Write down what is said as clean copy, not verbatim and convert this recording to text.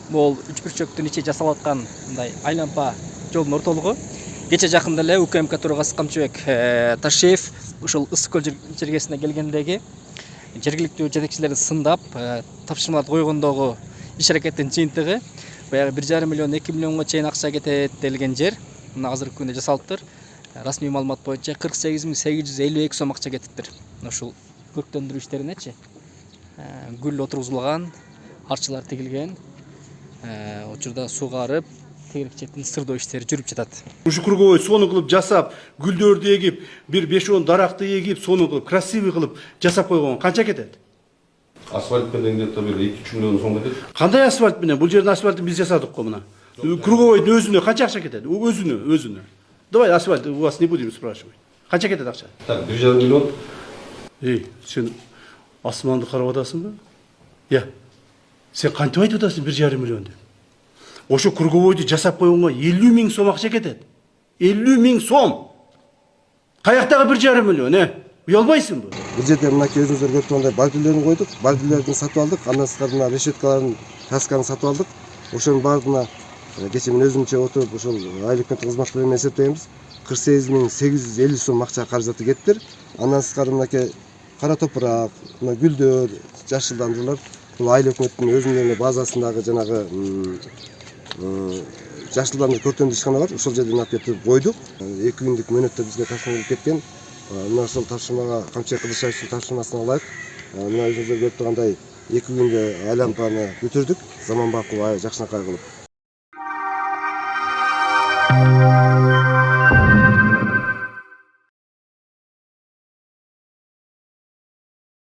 Бул үч бүрчөктүн ичи жасалып аткан мындай айлампа жолдун ортолугу. Кече жакында эле УКМК төрагасы Камчыбек Ташиев ушул Ысык көл жергесине келгендеги жергиликтүү жетекчилерди сындап, тапшырмаларды койгондогу иш аракеттин жыйынтыгы баягы 1,5 миллион 2 миллионго чейин акча кетет делген жер мына азыркы күндө жасалыптыр. Расмий маалымат боюнча 48.852 сом акча кетиптир. Ушул көрктөндүрүү иштеринечи. Гүл отургузулган, арчылар тигилген. Учурда сугарып, тегерекчеттин сырдоо иштери жүрүп жатат. Ушу круговой сону кылып жасап, гүлдөрдү эгип, 1-5-10 даракты эгип, сону кылып, красивый кылып жасап койгон канча кетет? Асфальт менен где-то 2-3 миллион сом кетет. Кандай асфальт менен? Бул жердин асфальтын биз жасадык го мына. Круговойдун өзүнө канча акча кетет? Өзүнө. Давай асфальт у вас не будем спрашивать. Канча кетет акча? Так, 1,5 миллион. Сен асманды карап атасыңбы? Сен кантип айтып атасың 1,5 миллион деп? Ошо круговойду жасап койгонго 50 миң сом акча кетет. 50 миң сом. Каяктагы 1,5 миллион, Уялбайсыңбы? Бул жерде мынакей өзүңүздөр көрүп тургандай бордюрлерин койдук. Бордюрлердин сатып алдык. Андан сырткары мына решеткаларын, красканы сатып алдык. Ошонун баардыгына кечээ мен өзүмчө отуруп ушул айлык өкмөттүк кызмат менен эсептейбиз. 48.850 сом акча каражаты кетиптир. Андан сырткары мынакей кара топурак, мына гүлдөр, жашылдандыруулар бул айлык өкмөттүн өзүнүн базасындагы жанагы жашылдандыруу көркөмдүү ишкана бар. Ошол жерден алып кетип койдук. 2 күндүк мөөнөттө бизге тапшырма кеткен. Мына ошол тапшырмага Камчыбек Кыдыршаевдин тапшырмасына ылайык мына өзүңүздөр көрүп тургандай 2 күндө айлампаны бүтүрдүк. Заманбап кылып, жакшынакай кылып.